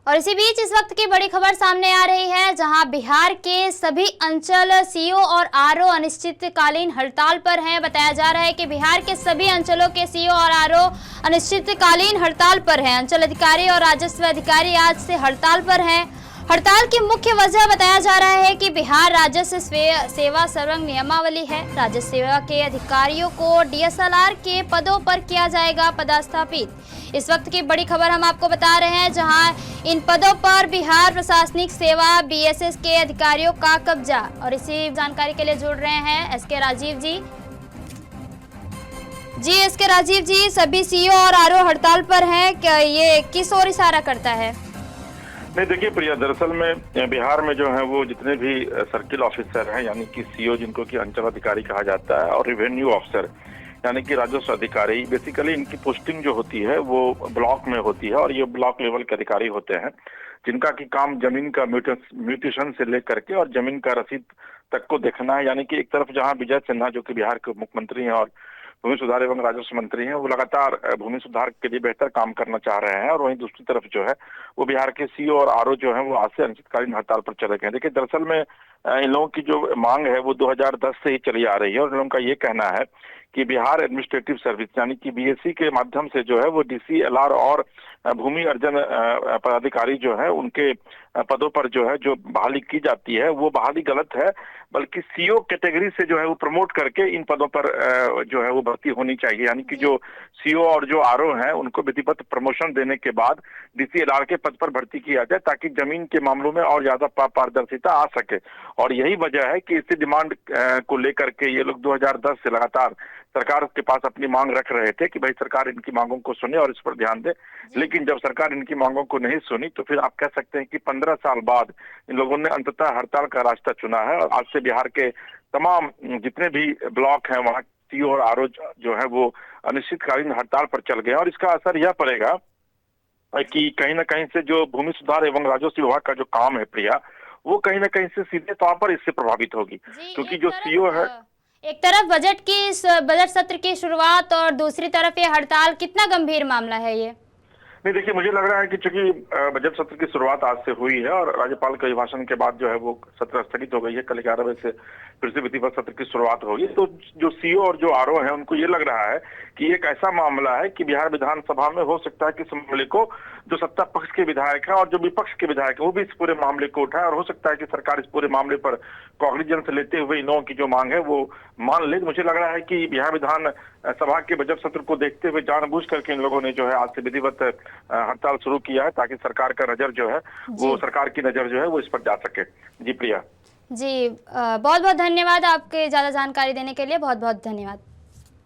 और इसी बीच इस वक्त की बड़ी खबर सामने आ रही है, जहां बिहार के सभी अंचल सीओ और आरओ अनिश्चितकालीन हड़ताल पर हैं। बताया जा रहा है कि बिहार के सभी अंचलों के सीओ और आरओ अनिश्चितकालीन हड़ताल पर हैं। अंचल अधिकारी और राजस्व अधिकारी आज से हड़ताल पर हैं। हड़ताल की मुख्य वजह बताया जा रहा है कि बिहार राजस्व सेवा सर्वंग नियमावली है। राजस्व सेवा के अधिकारियों को डीएसएलआर के पदों पर किया जाएगा पदस्थापित। इस वक्त की बड़ी खबर हम आपको बता रहे हैं, जहां इन पदों पर बिहार प्रशासनिक सेवा बीएसएस के अधिकारियों का कब्जा। और इसी जानकारी के लिए जुड़ रहे हैं एसके राजीव जी। एसके राजीव जी, सभी सीओ और आरओ हड़ताल पर हैं, क्या ये किस ओर इशारा करता है? नहीं, देखिए प्रिया, दरअसल में बिहार में जो है वो जितने भी सर्किल ऑफिसर हैं, यानी कि सीओ जिनको कि अंचल अधिकारी कहा जाता है, और रेवेन्यू ऑफिसर यानी कि राजस्व अधिकारी, बेसिकली इनकी पोस्टिंग जो होती है वो ब्लॉक में होती है। और ये ब्लॉक लेवल के अधिकारी होते हैं जिनका कि काम जमीन का म्यूटेशन से लेकर के और जमीन का रसीद तक को देखना है। यानी कि एक तरफ जहां विजय सिन्हा जो कि बिहार के मुख्यमंत्री हैं और भूमि सुधार एवं राजस्व मंत्री हैं, वो लगातार भूमि सुधार के लिए बेहतर काम करना चाह रहे हैं, और वहीं दूसरी तरफ जो है वो बिहार के सीओ और आरओ जो है वो आज से अनिश्चितकालीन हड़ताल पर चले गए। देखिए, दरअसल में इन लोगों की जो मांग है वो 2010 से ही चली आ रही है, और इन लोगों का ये कहना है कि बिहार एडमिनिस्ट्रेटिव सर्विस यानी कि बीएससी के माध्यम से जो है वो डीसीएलआर और भूमि अर्जन पदाधिकारी जो है उनके पदों पर जो है जो बहाली की जाती है वो बहाली गलत है, बल्कि सीओ कैटेगरी से जो है वो प्रमोट करके इन पदों पर जो है वो भर्ती होनी चाहिए। यानी कि जो सीओ और जो आरओ हैं उनको विधिवत प्रमोशन देने के बाद डीसीएलआर के पद पर भर्ती किया जाए, ताकि जमीन के मामलों में और ज्यादा पारदर्शिता आ सके। और यही वजह है कि इसी डिमांड को लेकर के ये लोग 2010 से लगातार सरकार के पास अपनी मांग रख रहे थे कि भाई सरकार इनकी मांगों को सुने और इस पर ध्यान दे। लेकिन जब सरकार इनकी मांगों को नहीं सुनी तो फिर आप कह सकते हैं कि 15 साल बाद इन लोगों ने अंततः हड़ताल का रास्ता चुना है। और आज से बिहार के तमाम जितने भी ब्लॉक हैं वहाँ सीओ और आरओ जो है वो अनिश्चितकालीन हड़ताल पर चल गए। और इसका असर यह पड़ेगा कि कहीं ना कहीं से जो भूमि सुधार एवं राजस्व विभाग का जो काम है प्रिया, वो कहीं ना कहीं से सीधे तौर पर इससे प्रभावित होगी, क्योंकि जो सीओ है, एक तरफ बजट सत्र की शुरुआत और दूसरी तरफ ये हड़ताल, कितना गंभीर मामला है ये? नहीं, देखिए, मुझे लग रहा है कि चूंकि बजट सत्र की शुरुआत आज से हुई है और राज्यपाल के अभिभाषण के बाद जो है वो सत्र स्थगित हो गई है, कल 11 बजे से फिर से विधिवत सत्र की शुरुआत होगी। तो जो सीओ और जो आरओ है उनको ये लग रहा है कि एक ऐसा मामला है कि बिहार विधानसभा में हो सकता है कि इस मामले को जो सत्ता पक्ष के विधायक है और जो विपक्ष के विधायक है वो भी इस पूरे मामले को उठाए, और हो सकता है कि सरकार इस पूरे मामले पर कॉग्निजेंस लेते हुए इन लोगों की जो मांग है वो मान ले। मुझे लग रहा है कि बिहार विधान सभा के बजट सत्र को देखते हुए जानबूझ करके इन लोगों ने जो है आज से विधिवत हड़ताल शुरू किया है, ताकि सरकार का नजर जो है वो सरकार की नजर जो है वो इस पर जा सके। जी प्रिया। जी, बहुत बहुत धन्यवाद आपके ज्यादा जानकारी देने के लिए, बहुत बहुत धन्यवाद।